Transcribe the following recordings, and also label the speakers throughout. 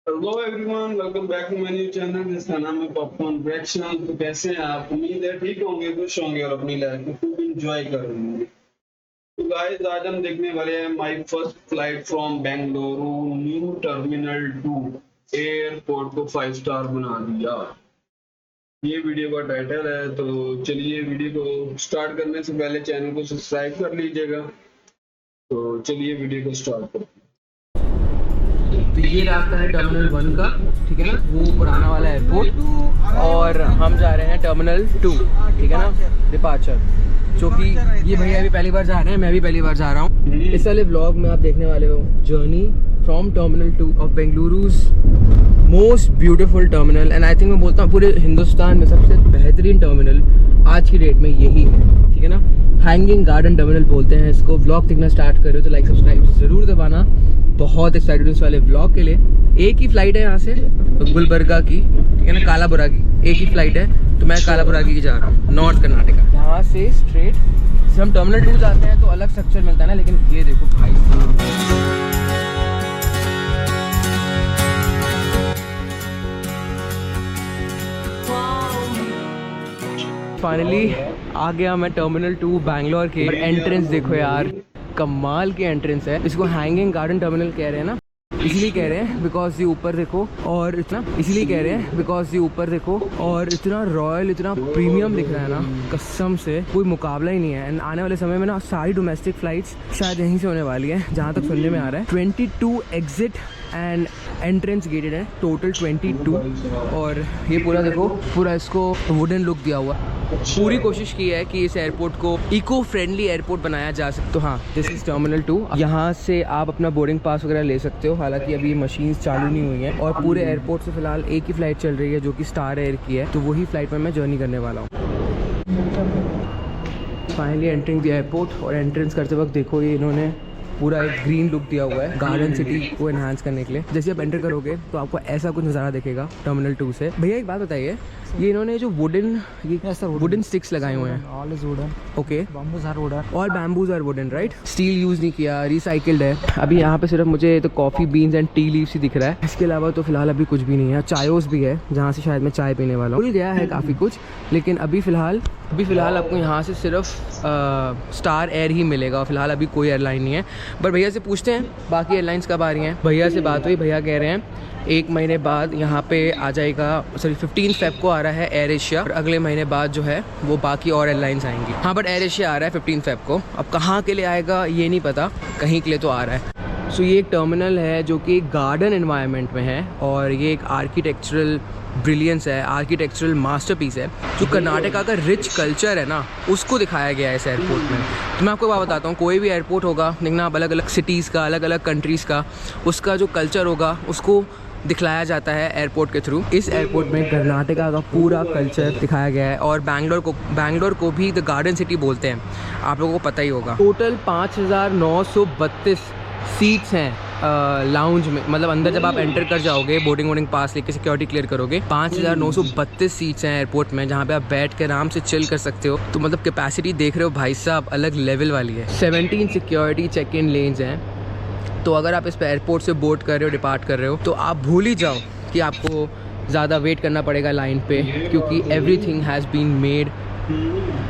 Speaker 1: Hello everyone, welcome back to my new channel जिसका नाम है पॉपकॉर्न ब्रेक्शन। तो कैसे हैं आप? उम्मीद है ठीक होंगे, खुश होंगे और अपनी लाइफ को खूब एंजॉय कर रहे होंगे। तो गाइस, आज हम देखने वाले हैं my first flight from Bengaluru new terminal 2 airport को 5 स्टार बना दिया। ये वीडियो का टाइटल है। तो चलिए, वीडियो को स्टार्ट करने से पहले चैनल को सब्सक्राइब कर लीजिएगा। तो चलिए वीडियो को स्टार्ट करते हैं।
Speaker 2: तो ये रास्ता है टर्मिनल 1 का, ठीक है ना, वो पुराना वाला एयरपोर्ट, और हम जा रहे हैं टर्मिनल 2, ठीक है ना, डिपार्चर। जो कि ये भैया भी पहली बार जा रहे हैं, मैं भी पहली बार जा रहा हूँ। इस वाले ब्लॉग में आप देखने वाले हो journey from terminal 2 of Bengaluru's most beautiful terminal, and I think मैं बोलता हूँ पूरे हिंदुस्तान में सबसे बेहतरीन टर्मिनल आज की डेट में यही है, ठीक है ना। हैंगिंग गार्डन टर्मिनल बोलते हैं इसको। व्लॉग देखना स्टार्ट कर रहे हो तो लाइक सब्सक्राइब ज़रूर दबाना। बहुत एक्साइटेड इस वाले व्लॉग के लिए। एक ही फ्लाइट है यहाँ से गुलबर्गा की, ठीक है ना, कालाबुरा की एक ही फ्लाइट है। तो मैं कालाबुरा की जा रहा हूँ, नॉर्थ कर्नाटका। यहाँ से स्ट्रेट से हम टर्मिनल 2 जाते हैं तो अलग स्ट्रक्चर मिलता है ना, लेकिन ये देखो भाई साहब, फाइनली आ गया मैं टर्मिनल 2 बैंगलोर के। एंट्रेंस देखो यार, कमाल की एंट्रेंस है। इसको हैंगिंग गार्डन टर्मिनल कह रहे हैं ना, इसलिए कह रहे हैं बिकॉज ये ऊपर देखो, और इतना इसलिए कह रहे हैं बिकॉज ये ऊपर देखो, और इतना रॉयल, इतना प्रीमियम दिख रहा है ना, कसम से कोई मुकाबला ही नहीं है। एंड आने वाले समय में ना सारी डोमेस्टिक फ्लाइट्स शायद यहीं से होने वाली है, जहाँ तक सुनने में आ रहा है। 22 एग्जिट एंड एंट्रेंस गेटेड है, टोटल 22। और ये पूरा देखो, पूरा इसको वुडन लुक दिया हुआ। पूरी कोशिश की है कि इस एयरपोर्ट को इको फ्रेंडली एयरपोर्ट बनाया जा सके। तो हाँ, दिस इज टर्मिनल 2। यहाँ से आप अपना बोर्डिंग पास वगैरह ले सकते हो, हालांकि अभी मशीन्स चालू नहीं हुई हैं। और पूरे एयरपोर्ट से फिलहाल एक ही फ्लाइट चल रही है जो कि स्टार एयर की है, तो वही फ्लाइट में मैं जर्नी करने वाला हूँ। फाइनली एंट्रिंग द एयरपोर्ट, और एंट्रेंस करते वक्त देखो ये इन्होंने पूरा एक ग्रीन लुक दिया हुआ है गार्डन सिटी को एनहांस करने के लिए। जैसे आप एंटर करोगे तो आपको ऐसा कुछ नज़ारा दिखेगा टर्मिनल 2 से। भैया एक बात बताइए, ये इन्होंने जो वुडन स्टिक्स लगाए हुए हैं,
Speaker 3: all is wooden,
Speaker 2: okay,
Speaker 3: bamboos are wooden,
Speaker 2: और bamboos are wooden, right. Steel use नहीं किया, रिसाइकिल्ड है। अभी यहाँ पे सिर्फ मुझे तो coffee beans and tea leaves ही दिख रहा है, इसके अलावा तो फिलहाल अभी कुछ भी नहीं है। चायोस भी है जहाँ से शायद मैं चाय पीने वाला हूँ। खुल गया है काफ़ी कुछ, लेकिन अभी फ़िलहाल आपको यहाँ से सिर्फ स्टार एयर ही मिलेगा। फिलहाल अभी कोई एयरलाइन नहीं है, बट भैया से पूछते हैं बाकी एयरलाइंस कब आ रही हैं। भैया से बात हुई, भैया कह रहे हैं 1 महीने बाद यहाँ पे आ जाएगा, सॉरी 15 फेब को आ रहा है एयर एशिया, और अगले महीने बाद जो है वो बाकी और एयरलाइंस आएंगी। हाँ, बट एयर एशिया आ रहा है 15 फेब को। अब कहाँ के लिए आएगा ये नहीं पता, कहीं के लिए तो आ रहा है। सो ये एक टर्मिनल है जो कि एक गार्डन एनवायरनमेंट में है, और ये एक आर्किटेक्चरल ब्रिलियंस है, आर्किटेक्चरल मास्टरपीस है। जो कर्नाटका का रिच कल्चर है ना, उसको दिखाया गया है इस एयरपोर्ट में। तो मैं आपको बात बताता हूँ, कोई भी एयरपोर्ट होगा देखना आप, अलग अलग सिटीज़ का, अलग अलग कंट्रीज़ का, उसका जो कल्चर होगा उसको दिखलाया जाता है एयरपोर्ट के थ्रू। इस एयरपोर्ट में कर्नाटका का पूरा कल्चर दिखाया गया है, और बैंगलोर को भी द गार्डन सिटी बोलते हैं, आप लोगों को पता ही होगा। टोटल 5932 सीट्स हैं लाउंज में, मतलब अंदर जब आप एंटर कर जाओगे, बोर्डिंग पास लेके सिक्योरिटी क्लियर करोगे, 5932 सीट्स हैं एयरपोर्ट में, जहाँ पे आप बैठ के आराम से चिल कर सकते हो। तो मतलब कैपेसिटी देख रहे हो भाई साहब, अलग लेवल वाली है। 17 सिक्योरिटी चेक इन लेन्स हैं। तो अगर आप इस एयरपोर्ट से बोर्ड कर रहे हो, डिपार्ट कर रहे हो, तो आप भूल ही जाओ कि आपको ज़्यादा वेट करना पड़ेगा लाइन पे, क्योंकि everything has been made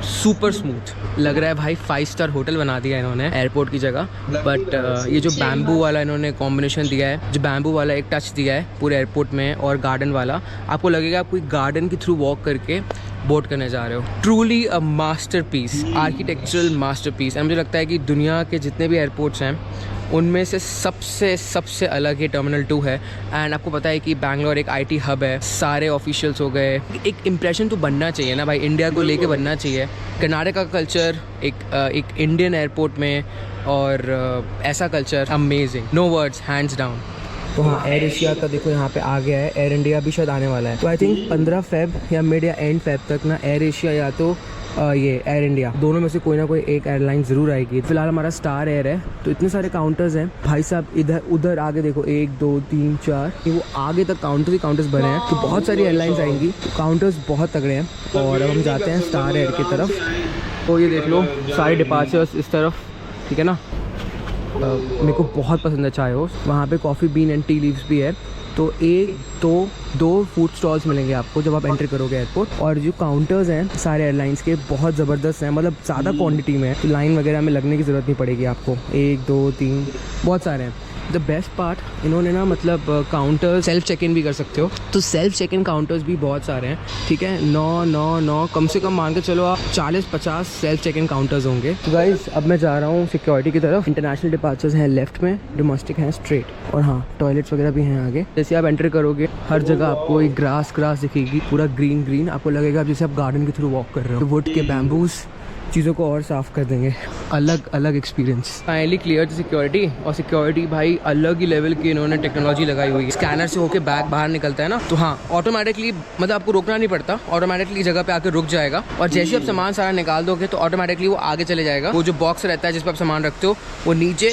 Speaker 2: super smooth. लग रहा है भाई 5 स्टार होटल बना दिया इन्होंने एयरपोर्ट की जगह। बट ये जो बैम्बू वाला इन्होंने कॉम्बिनेशन दिया है, जो बैम्बू वाला एक टच दिया है पूरे एयरपोर्ट में, और गार्डन वाला, आपको लगेगा आप कोई गार्डन के थ्रू वॉक करके बोट करने जा रहे हो। Truly a masterpiece, architectural masterpiece. And मुझे लगता है कि दुनिया के जितने भी एयरपोर्ट्स हैं उनमें से सबसे अलग ये टर्मिनल 2 है। एंड आपको पता है कि बैंगलोर एक आईटी हब है, सारे ऑफिशियल्स हो गए, एक इम्प्रेशन तो बनना चाहिए ना भाई, इंडिया को लेके बनना चाहिए। कर्नाटका का कल्चर एक इंडियन एयरपोर्ट में, और ऐसा culture amazing, no words, hands down. तो हाँ, एयर एशिया का देखो यहाँ पे आ गया है, एयर इंडिया भी शायद आने वाला है। तो आई थिंक 15 फेब या मिड या एंड फेब तक ना एयर एशिया या तो ये एयर इंडिया, दोनों में से कोई ना कोई एक एयरलाइन ज़रूर आएगी। फिलहाल हमारा स्टार एयर है। तो इतने सारे काउंटर्स हैं भाई साहब, इधर उधर आगे देखो 1 2 3 4, वो आगे तक काउंटर्स बने हैं। तो बहुत सारी एयरलाइंस आएंगी, तो काउंटर्स बहुत तगड़े हैं। और अब हम जाते हैं स्टार एयर की तरफ। तो ये देख लो सारे डिपार्चर्स इस तरफ, ठीक है ना। मेरे को बहुत पसंद है चाय हो। वहाँ पे coffee been and tea leaves भी है। तो दो फूड स्टॉल्स मिलेंगे आपको जब आप एंटर करोगे एयरपोर्ट। और जो काउंटर्स हैं सारे एयरलाइंस के बहुत ज़बरदस्त हैं, मतलब ज़्यादा क्वांटिटी में है, तो लाइन वगैरह में लगने की ज़रूरत नहीं पड़ेगी आपको। 1 2 3 बहुत सारे हैं। द बेस्ट पार्ट इन्होंने ना मतलब काउंटर सेल्फ चेक इन भी कर सकते हो, तो सेल्फ चेक इन काउंटर्स भी बहुत सारे हैं, ठीक है। 9 कम से कम मान के चलो आप 40-50 सेल्फ चेक इन काउंटर्स होंगे। तो गाइस अब मैं जा रहा हूँ सिक्योरिटी की तरफ। इंटरनेशनल डिपार्चर्स हैं लेफ्ट में, डोमेस्टिक हैं स्ट्रेट, और हाँ टॉयलेट्स वगैरह भी हैं आगे। जैसे आप एंटर करोगे हर जगह आपको एक ग्रास दिखेगी, पूरा ग्रीन, आपको लगेगा जैसे आप गार्डन के थ्रू वॉक कर रहे हो। तो वुड के बैम्बूज चीज़ों को और साफ़ कर देंगे, अलग एक्सपीरियंस। फाइनली क्लियर सिक्योरिटी, और सिक्योरिटी भाई अलग ही लेवल की इन्होंने टेक्नोलॉजी लगाई हुई है। स्कैनर से होके बैग बाहर निकलता है ना, तो हाँ ऑटोमेटिकली मतलब आपको रुकना नहीं पड़ता, ऑटोमेटिकली जगह पे आके रुक जाएगा। और जैसे आप सामान सारा निकाल दोगे तो ऑटोमेटिकली वो आगे चले जाएगा। वो जो बॉक्स रहता है जिस पर आप सामान रखते हो वो नीचे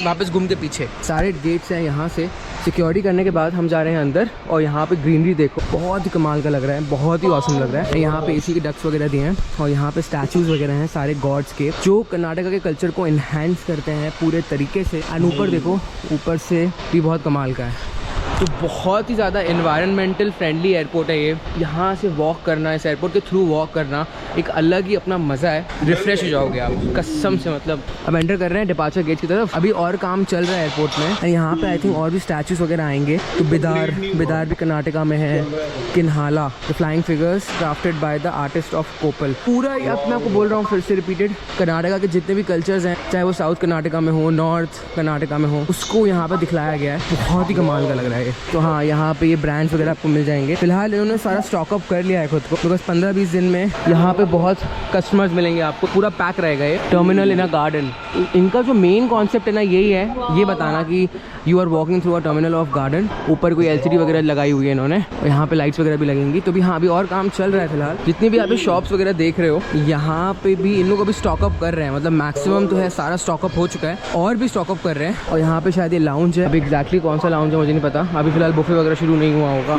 Speaker 2: वापस घूम के पीछे। सारे गेट्स हैं यहाँ से। सिक्योरिटी करने के बाद हम जा रहे हैं अंदर, और यहाँ पे ग्रीनरी देखो, बहुत ही कमाल का लग रहा है, बहुत ही ऑसम लग रहा है। यहाँ पे एसी के डक्स वगैरह दिए हैं, और यहाँ पे स्टैचूज वगैरह हैं सारे गॉड्स के, जो कर्नाटका के कल्चर को इन्हेंस करते हैं पूरे तरीके से। एंड ऊपर देखो, ऊपर से भी बहुत कमाल का है। तो बहुत ही ज़्यादा एनवायरनमेंटल फ्रेंडली एयरपोर्ट है ये। यहाँ से वॉक करना, इस एयरपोर्ट के थ्रू वॉक करना एक अलग ही अपना मज़ा है, रिफ्रेश हो जाओगे आप कसम से। मतलब अब एंटर कर रहे हैं डिपार्चर गेट की तरफ। अभी और काम चल रहा है एयरपोर्ट में। यहाँ पे आई थिंक और भी स्टैचूज वगैरह आएंगे। तो बिदार भी कर्नाटका में है। Kinhala the flying figures crafted by the artist of Koppal. पूरा अब मैं आपको बोल रहा हूँ फिर से रिपीटेड, कर्नाटका के जितने भी कल्चर्स हैं, चाहे वो साउथ कर्नाटका में हो, नॉर्थ कर्नाटका में हो, उसको यहाँ पर दिखलाया गया है। बहुत ही कमाल का लग रहा है। तो हाँ यहाँ पे ये ब्रांड्स वगैरह आपको मिल जाएंगे। फिलहाल इन्होंने सारा स्टॉकअप कर लिया है खुद को, बिकॉज 15-20 दिन में यहाँ पे बहुत कस्टमर्स मिलेंगे आपको। पूरा पैक रहेगा ये टर्मिनल इन अ गार्डन। इनका जो मेन कॉन्सेप्ट है ना यही है, ये बताना कि you are walking through a terminal of garden. ऊपर कोई LCD वगैरह लगाई हुई है इन्होंने, और यहाँ पे लाइट्स वगैरह भी लगेंगी। तो भी हाँ अभी और काम चल रहा है फिलहाल। जितनी भी यहाँ पे शॉप्स वगैरह देख रहे हो, यहाँ पे भी इन लोग अभी स्टॉकअप कर रहे हैं। मतलब मैक्सिमम तो है सारा स्टॉकअप हो चुका है, और भी स्टॉकअप कर रहे हैं। और यहाँ पे शायद ये लाउंज है, अभी एग्जैक्टली कौन सा लाउंज है मुझे नहीं पता। अभी फिलहाल बुफे वगैरह शुरू नहीं हुआ होगा।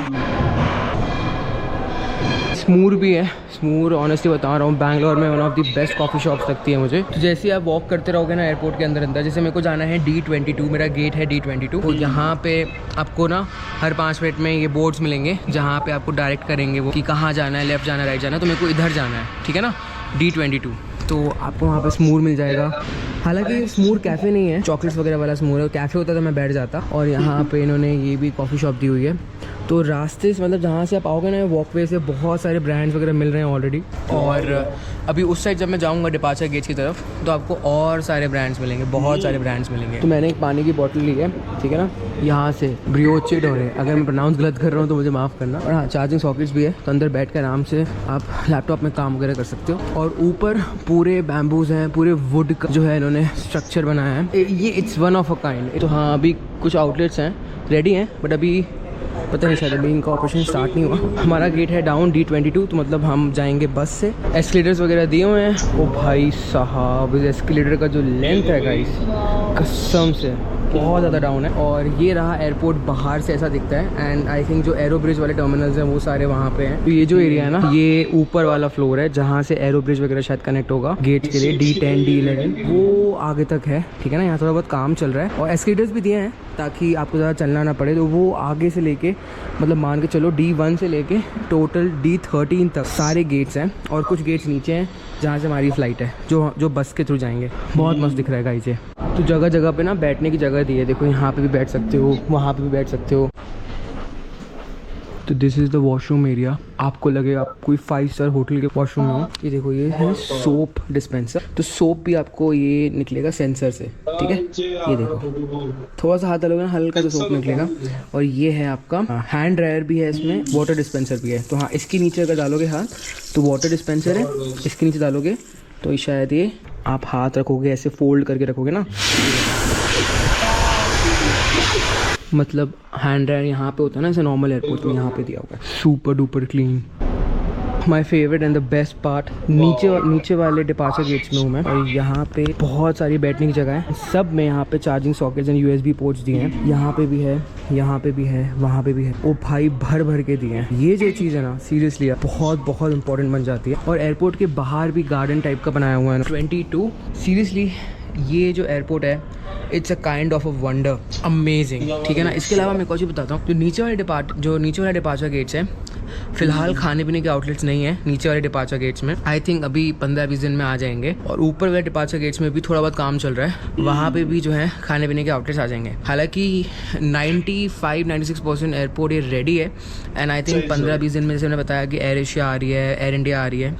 Speaker 2: स्मूर भी है। स्मूर ऑनेस्टली बता रहा हूँ बैंगलोर में one of the best coffee shops लगती है मुझे। तो जैसे आप वॉक करते रहोगे ना एयरपोर्ट के अंदर, जैसे मेरे को जाना है D22, मेरा गेट है D22। तो यहाँ पे आपको ना हर 5 मिनट में ये बोर्ड्स मिलेंगे जहाँ पे आपको डायरेक्ट करेंगे वो कि कहाँ जाना है, लेफ्ट जाना है, राइट जाना है। तो मेरे को इधर जाना है, ठीक है ना, D22। तो आपको वहाँ पे स्मूर मिल जाएगा। हालांकि स्मूर कैफ़े नहीं है, चॉकलेट्स वगैरह वाला स्मूर है। कैफ़े होता तो मैं बैठ जाता। और यहाँ पे इन्होंने ये भी कॉफ़ी शॉप दी हुई है। तो रास्ते से मतलब जहाँ से आप आओगे ना वॉकवे से बहुत सारे ब्रांड्स वगैरह मिल रहे हैं ऑलरेडी। और अभी उस साइड जब मैं जाऊँगा डिपार्चर गेट की तरफ, तो आपको और सारे ब्रांड्स मिलेंगे, बहुत सारे ब्रांड्स मिलेंगे। तो मैंने एक पानी की बोतल ली है, ठीक है ना, यहाँ से ब्रियोचे डोरे। अगर मैं प्रोनाउंस गलत कर रहा हूँ तो मुझे माफ़ करना। और हाँ चार्जिंग सॉकेट्स भी है, तो अंदर बैठ कर आराम से आप लैपटॉप में काम वगैरह कर सकते हो। और ऊपर पूरे बैम्बूज हैं, पूरे वुड का जो है इन्होंने स्ट्रक्चर बनाया है। ये it's one of a kind. तो हाँ अभी कुछ आउटलेट्स हैं रेडी हैं, बट अभी पता नहीं शायद अभी इनका ऑपरेशन स्टार्ट नहीं हुआ। हमारा गेट है डाउन D22, तो मतलब हम जाएंगे बस से। एस्केलेटर्स वगैरह दिए हुए हैं। ओ भाई साहब, इस एस्केलेटर का जो लेंथ है गाइस, कसम से बहुत ज़्यादा डाउन है। और ये रहा एयरपोर्ट बाहर से ऐसा दिखता है। एंड आई थिंक जो एरो ब्रिज वाले टर्मिनल्स हैं वो सारे वहाँ पे हैं। तो ये जो एरिया है ना, ये ऊपर वाला फ्लोर है जहाँ से एरो ब्रिज वगैरह शायद कनेक्ट होगा गेट के लिए। D10 D11 वो आगे तक है, ठीक है ना। यहाँ थोड़ा बहुत काम चल रहा है। और एस्केलेटर्स भी दिए हैं ताकि आपको ज़्यादा चलना ना पड़े। तो वो आगे से लेके मतलब मान के चलो D1 से लेके टोटल D13 तक सारे गेट्स हैं। और कुछ गेट्स नीचे हैं जहाँ से हमारी फ़्लाइट है, जो बस के थ्रू जाएंगे। बहुत मस्त दिख रहा है गाइस ये। तो जगह जगह पे ना बैठने की जगह दी है। देखो यहाँ पे भी बैठ सकते हो, वहाँ पे भी बैठ सकते हो। तो this is the washroom area. आपको लगेगा आप कोई 5 स्टार होटल के वॉशरूम में हो। ये देखो ये है सोप डिस्पेंसर। तो सोप भी आपको ये निकलेगा सेंसर से, ठीक है। ये देखो थोड़ा सा हाथ डालोगे ना, हल्का सा सोप निकलेगा। और ये है आपका हैंड ड्रायर भी है इसमें, वाटर डिस्पेंसर भी है। तो हाँ इसके नीचे अगर डालोगे हाथ तो वाटर डिस्पेंसर है, इसके नीचे डालोगे तो शायद ये आप हाथ रखोगे ऐसे फोल्ड करके रखोगे ना, मतलब हैंड ड्रायर यहाँ पे होता है ना ऐसे नॉर्मल एयरपोर्ट में, यहाँ पे दिया हुआ है। Super duper clean. My favourite and the best part, नीचे वाले डिपार्चर गेट्स में हूँ मैं। और यहाँ पे बहुत सारी बैठने की जगह है। सब में यहाँ पे charging sockets and USB ports दिए हैं। यहाँ पे भी है, यहाँ पे भी है, वहाँ पे भी है। ओ भाई भर भर के दिए हैं। ये जो चीज़ है ना सीरियसली बहुत बहुत इंपॉर्टेंट बन जाती है। और एयरपोर्ट के बाहर भी गार्डन टाइप का बनाया हुआ है 22। सीरियसली ये जो एयरपोर्ट है it's a kind of a wonder, amazing, ठीक है ना। इसके अलावा मैं कुछ बताता हूँ, जो नीचे वाले डिपार्चर गेट्स हैं, फिलहाल खाने पीने के आउटलेट्स नहीं है नीचे वाले डिपार्चर गेट्स में। आई थिंक अभी 15-20 दिन में आ जाएंगे। और ऊपर वाले डिपार्चर गेट्स में भी थोड़ा बहुत काम चल रहा है, वहाँ पे भी जो है खाने पीने के आउटलेट्स आ जाएंगे। हालांकि 95-96% एयरपोर्ट ये रेडी है। एंड आई थिंक 15-20 दिन में, जैसे मैंने बताया कि एयर एशिया आ रही है, एयर इंडिया आ रही है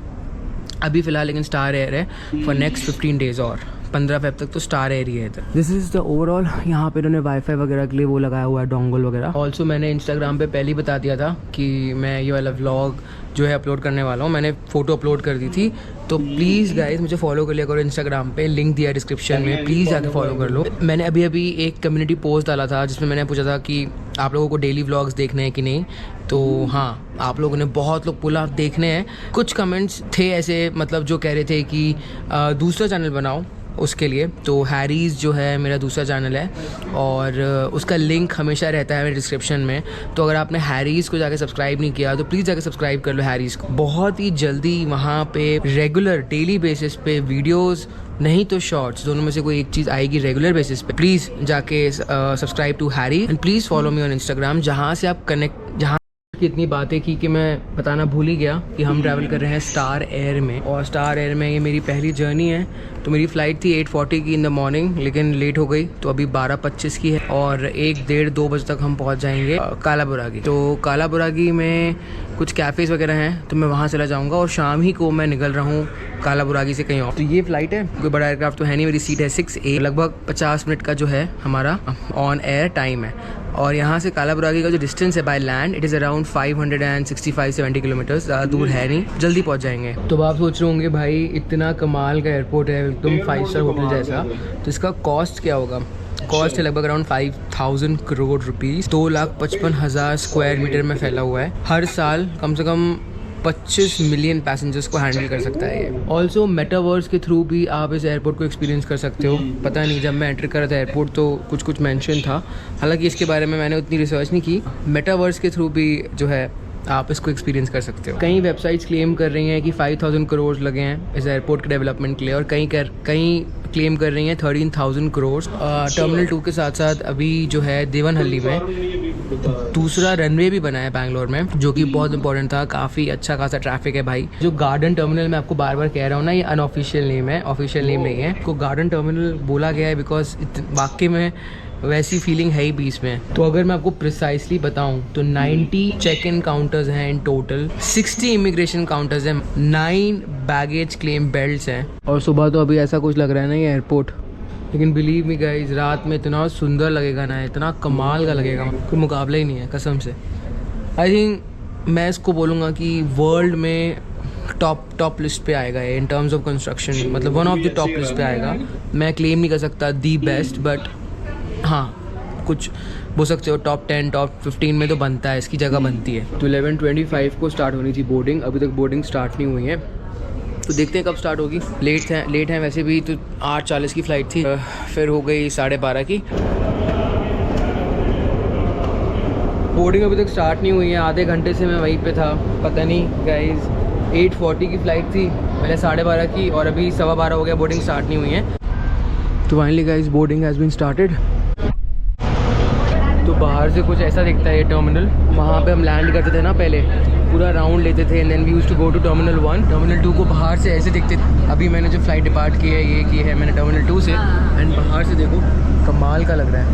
Speaker 2: अभी फ़िलहाल, लेकिन स्टार एयर है फॉर नेक्स्ट 15 डेज़ और 15 फ़रवरी तक तो स्टार एयर ही है इधर। This is the overall. यहाँ पे इन्होंने वाईफाई वगैरह के लिए वो लगाया हुआ है, डोंगल वगैरह। ऑल्सो मैंने इंस्टाग्राम पे पहले ही बता दिया था कि मैं ये वाला व्लॉग जो है अपलोड करने वाला हूँ। मैंने फ़ोटो अपलोड कर दी थी, तो प्लीज़ गाइस मुझे फॉलो कर लिया करो इंस्टाग्राम पे, लिंक दिया डिस्क्रिप्शन में, प्लीज़ जाके फॉलो कर लो। मैंने अभी एक कम्युनिटी पोस्ट डाला था जिसमें मैंने पूछा था कि आप लोगों को डेली व्लॉग्स देखने हैं कि नहीं। तो हाँ, आप लोगों ने बहुत लोग बोला देखने हैं। कुछ कमेंट्स थे ऐसे, मतलब जो कह रहे थे कि दूसरा चैनल बनाओ उसके लिए। तो हैरीज़ जो है मेरा दूसरा चैनल है और उसका लिंक हमेशा रहता है मेरे डिस्क्रिप्शन में। तो अगर आपने हैरीज़ को जाके सब्सक्राइब नहीं किया तो प्लीज़ जाके सब्सक्राइब कर लो हैरीज़ को। बहुत ही जल्दी वहाँ पे रेगुलर डेली बेसिस पे वीडियोस नहीं तो शॉर्ट्स, दोनों में से कोई एक चीज़ आएगी रेगुलर बेसिस पे। प्लीज़ जाके subscribe to Harry and please follow me on Instagram, जहाँ से आप कनेक्ट, जहाँ की इतनी बातें की कि मैं बताना भूल ही गया कि हम ट्रैवल कर रहे हैं स्टार एयर में। और स्टार एयर में ये मेरी पहली जर्नी है। तो मेरी फ़्लाइट थी 8:40 की इन द मॉर्निंग, लेकिन लेट हो गई, तो अभी 12:25 की है और 1-1:30-2 बजे तक हम पहुंच जाएंगे कालाबुरागी। तो कालाबुरागी में कुछ कैफ़ेज़ वगैरह हैं, तो मैं वहाँ चला जाऊँगा और शाम ही को मैं निकल रहा हूँ कालाबुरागी से कहीं और। तो ये फ़्लाइट है, कोई बड़ा एयरक्राफ्ट तो है नहीं। मेरी सीट है 6A, लगभग 50 मिनट का जो है हमारा ऑन एयर टाइम है। और यहाँ से कालाबुरागी का जो डिस्टेंस है by land, it is around 565-70 kilometres, ज़्यादा दूर है नहीं, जल्दी पहुँच जाएंगे। तो आप सोच रहे होंगे भाई इतना कमाल का एयरपोर्ट है, एकदम 5 स्टार होटल जैसा, तो इसका कॉस्ट क्या होगा? कॉस्ट है लगभग around 5,000 crore rupees, 2,55,000 square metre में फैला हुआ है। हर साल कम से कम 25 मिलियन पैसेंजर्स को हैंडल कर सकता है ये। ऑल्सो मेटावर्स के थ्रू भी आप इस एयरपोर्ट को एक्सपीरियंस कर सकते हो। पता नहीं, जब मैं एंटर कर रहा था एयरपोर्ट तो कुछ मेंशन था, हालांकि इसके बारे में मैंने उतनी रिसर्च नहीं की। मेटावर्स के थ्रू भी जो है आप इसको एक्सपीरियंस कर सकते हो। कई वेबसाइट्स क्लेम कर रही हैं कि 5,000 करोड़ लगे हैं इस एयरपोर्ट के डेवलपमेंट के लिए, और कई क्लेम कर रही हैं 13,000 करोड़। टर्मिनल 2 के साथ साथ अभी जो है देवनहल्ली में दूसरा रनवे भी बना है बैंगलोर में, जो कि बहुत इंपॉर्टेंट था। काफ़ी अच्छा खासा ट्रैफिक है भाई। जो गार्डन टर्मिनल मैं आपको बार बार कह रहा हूँ ना, ये अनऑफिशियल नेम है, ऑफिशियल नेम नहीं है। को गार्डन टर्मिनल बोला गया है बिकॉज वाकई में वैसी फीलिंग है ही बीच में। तो अगर मैं आपको प्रिसाइसली बताऊं तो 90 चेक इन काउंटर्स हैं इन टोटल, 60 इमिग्रेशन काउंटर्स हैं, 9 बैगेज क्लेम बेल्ट्स हैं। और सुबह तो अभी ऐसा कुछ लग रहा है ना ये एयरपोर्ट, लेकिन बिलीव मी गाइस रात में इतना सुंदर लगेगा ना, इतना कमाल का लगेगा, कोई मुकाबला ही नहीं है कसम से। आई थिंक मैं इसको बोलूँगा कि वर्ल्ड में टॉप लिस्ट पे आएगा ये इन टर्म्स ऑफ कंस्ट्रक्शन, मतलब one of the top list पे आएगा। मैं क्लेम नहीं कर सकता दी बेस्ट, बट हाँ कुछ बोल सकते हो टॉप 10 टॉप 15 में तो बनता है, इसकी जगह बनती है। तो 11:25 को स्टार्ट होनी थी बोर्डिंग, अभी तक बोर्डिंग स्टार्ट नहीं हुई है, तो देखते हैं कब स्टार्ट होगी। लेट है वैसे भी, तो 8:40 की फ़्लाइट थी, फिर हो गई 12:30 की। बोर्डिंग अभी तक स्टार्ट नहीं हुई है, आधे घंटे से मैं वहीं पे था। पता नहीं गाइज 8:40 की फ़्लाइट थी, पहले 12:30 की, और अभी 12:15 हो गया, बोर्डिंग स्टार्ट नहीं हुई है। तो finally guys boarding has been started. तो बाहर से कुछ ऐसा दिखता है ये टर्मिनल। वहाँ पे हम लैंड करते थे ना पहले, पूरा राउंड लेते थे, and then we used to go to terminal 1। Terminal 2 को बाहर से ऐसे दिखते थे। अभी मैंने जो फ्लाइट डिपार्ट की है ये की है मैंने टर्मिनल 2 से, एंड बाहर से देखो कमाल का लग रहा है।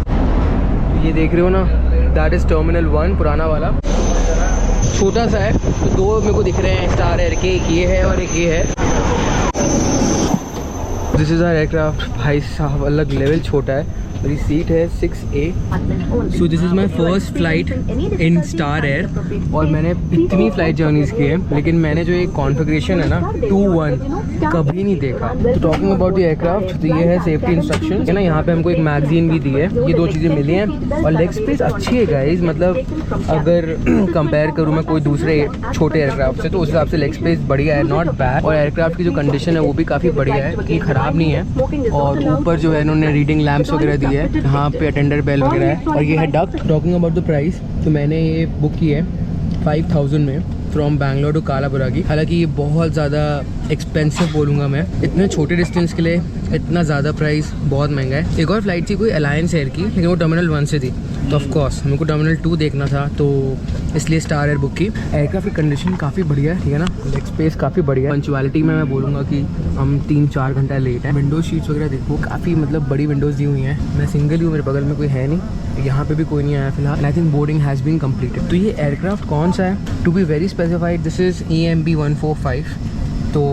Speaker 2: तो ये देख रहे हो ना, दैट इज़ टर्मिनल 1 पुराना वाला, छोटा सा है। तो 2 मेरे को दिख रहे हैं स्टार एयर के, एक ये है और एक ये है। This is our aircraft. भाई साहब अलग लेवल छोटा है। मेरी सीट है 6A। So this is my first flight in Star air, और मैंने इतनी फ़्लाइट जर्नीज़ की है, लेकिन मैंने जो एक कॉन्फ़िगरेशन है ना 2-1 कभी नहीं देखा। तो टॉकिंग अबाउट द एयरक्राफ्ट, तो ये है सेफ्टी इंस्ट्रक्शन है ना, यहाँ पे हमको एक मैगजीन भी दी है, ये 2 चीज़ें मिली हैं। और लेग स्पेस अच्छी है गाइज, मतलब अगर कंपेयर करूँ मैं कोई दूसरे छोटे एयरक्राफ्ट से, तो उस हिसाब से लेग स्पेस बढ़िया है, नॉट बैड। और एयरक्राफ्ट की जो कंडीशन है वो भी काफ़ी बढ़िया है, इतनी ख़राब नहीं है। और ऊपर जो है इन्होंने रीडिंग लैम्प्स वगैरह दी है, यहाँ पे अटेंडर बेल वगैरह है, और ये है duct. Talking about the price, तो मैंने ये बुक की है 5,000 में फ्रॉम बैंगलोर टू कालाबुरागी। हालांकि ये बहुत ज़्यादा एक्सपेंसिव बोलूँगा मैं। इतने छोटे डिस्टेंस के लिए इतना ज़्यादा प्राइस बहुत महंगा है। एक और फ्लाइट थी कोई अलायंस एयर की, लेकिन वो टर्मिनल 1 से थी, तो ऑफ कोर्स हमको को टर्मिनल 2 देखना था, तो इसलिए स्टार एयर बुक की। एयरक्राफ्ट की कंडीशन काफ़ी बढ़िया है, ठीक है ना, लेग स्पेस काफ़ी बढ़िया है। पंचुअलिटी में मैं बोलूँगा कि हम 3-4 घंटा लेट है। विंडो शीट्स वगैरह देखो, काफ़ी मतलब बड़ी विंडोज़ दी हुई हैं। मैं सिंगल ही हूँ, मेरे बगल में कोई है नहीं, यहाँ पे भी कोई नहीं आया फिलहाल। I think boarding has been completed. तो ये एयरक्राफ्ट कौन सा है, to be very specified, this is EMB 145। तो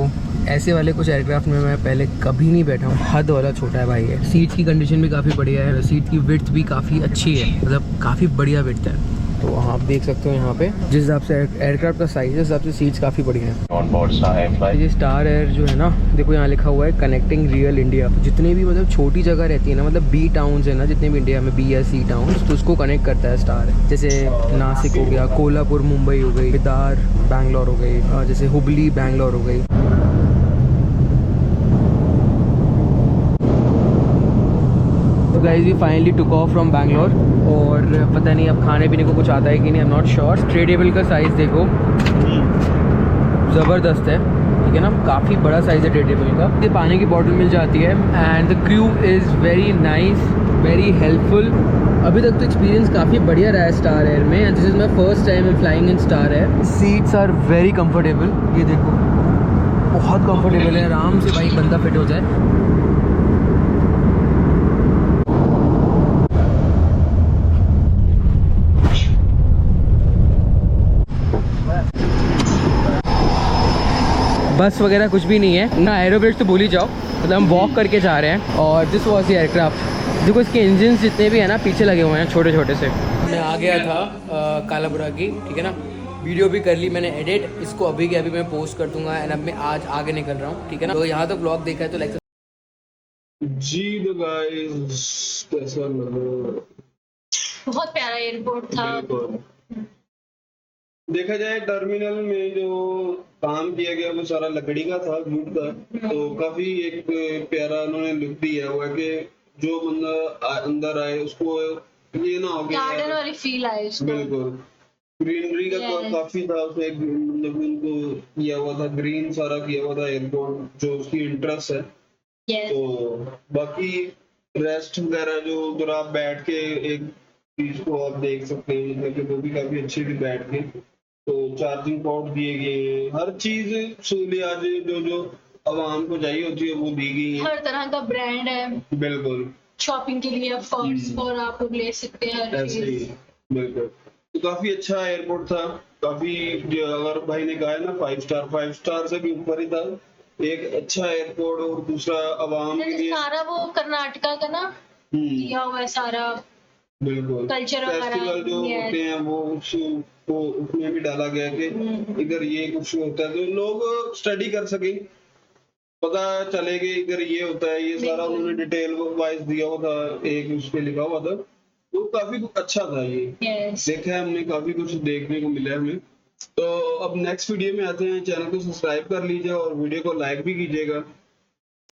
Speaker 2: ऐसे वाले कुछ एयरक्राफ्ट में मैं पहले कभी नहीं बैठा हूँ। हद वाला छोटा है भाई है। सीट की कंडीशन भी काफ़ी बढ़िया है, सीट की विड्थ भी काफ़ी अच्छी है, मतलब काफ़ी बढ़िया विड्थ है। तो आप देख सकते हो यहाँ पे जिस हिसाब से एयरक्राफ्ट का साइज है, उस हिसाब से सीट्स काफ़ी बढ़िया हैं। ये स्टार एयर जो है ना, देखो यहाँ लिखा हुआ है कनेक्टिंग रियल इंडिया। जितने भी मतलब छोटी जगह रहती है ना, मतलब B टाउन्स है ना, जितने भी इंडिया में B या C टाउन्स, तो उसको कनेक्ट करता है स्टार एयर। जैसे नासिक हो गया, कोल्हापुर मुंबई हो गई, बिदार बैंगलोर हो गई, जैसे हुबली बैंगलोर हो गई। Guys we finally took off from Bangalore, और पता नहीं अब खाने पीने को कुछ आता है कि नहीं, I am not sure. Tray table का साइज़ देखो, ज़बरदस्त है, ठीक है ना, काफ़ी बड़ा साइज़ है ट्रे टेबल का। ये पानी की बॉटल मिल जाती है, and the crew is very nice, very helpful. अभी तक तो एक्सपीरियंस काफ़ी बढ़िया रहा है स्टार एयर में, and this is my first time in flying in Star Air. Seats are very comfortable, ये देखो बहुत कम्फर्टेबल है, आराम से भाई बंदा फिट हो जाए। बस वगैरह कुछ भी नहीं है ना, एरोब्रिज तो भूल ही जाओ, मतलब हम वॉक करके जा रहे हैं। और दिस वॉज द एयरक्राफ्ट। देखो इसके इंजन जितने भी है ना पीछे लगे हुए हैं छोटे छोटे से। मैं आ गया था कालापुरा की, ठीक है ना, वीडियो भी कर ली मैंने एडिट, इसको अभी के अभी मैं पोस्ट कर दूंगा, एंड अब मैं आज आगे निकल रहा हूँ, ठीक है ना। तो यहाँ तक ब्लॉग देखा है तो लाइक
Speaker 1: जी तो गाइस कैसा लगा?
Speaker 3: बहुत प्यारा एयरपोर्ट था।
Speaker 1: बिल्कुल, देखा जाए टर्मिनल में जो काम किया गया वो सारा लकड़ी का था, वुड का, तो काफी एक प्यारा उन्होंने लुक दिया हुआ है कि जो बंदा अंदर आए उसको ये ना हो गया
Speaker 3: गार्डन वाली फील आई उसको।
Speaker 1: बिल्कुल। ग्रीनरी का
Speaker 3: Yes.
Speaker 1: काफी था उसमें, मतलब उनको किया हुआ था, ग्रीन सारा किया हुआ था एयरपोर्ट, जो उसकी इंटरेस्ट है।
Speaker 3: Yes.
Speaker 1: तो बाकी रेस्ट वगैरह जो उधर आप बैठ के एक चीज को आप देख सकते हैं, मतलब कि वो भी काफी अच्छी थी बैठ के। तो चार्जिंग पोर्ट दिए गए हैं, हर चीज सहूलियात जो जो आवाम को चाहिए होती है वो दी गई है।
Speaker 3: हर तरह का ब्रांड है,
Speaker 1: बिल्कुल
Speaker 3: शॉपिंग के लिए ऑफ कोर्स, और आप लोग ले सकते हैं हर
Speaker 1: ऐसे ही,
Speaker 3: चीज।
Speaker 1: बिल्कुल। तो काफी अच्छा एयरपोर्ट था, काफी जो अगर भाई ने कहा है ना 5 स्टार से भी ऊपर ही था। एक अच्छा एयरपोर्ट, और दूसरा आवाम के लिए
Speaker 3: सारा वो कर्नाटका का ना दिया हुआ है सारा,
Speaker 1: बिल्कुल
Speaker 3: कल्चर
Speaker 1: फेस्टिवल जो होते हैं वो उसमें भी डाला गया कि इधर ये कुछ होता है तो लोग स्टडी कर सके, पता चले कि इधर ये होता है, ये सारा उन्होंने डिटेल वाइज दिया हुआ था, एक उस पे लिखा हुआ था, तो काफी अच्छा था ये। देखा है हमने, काफी कुछ देखने को मिला है हमें। तो अब नेक्स्ट वीडियो में आते हैं, चैनल को सब्सक्राइब कर लीजिए और वीडियो को लाइक भी कीजिएगा।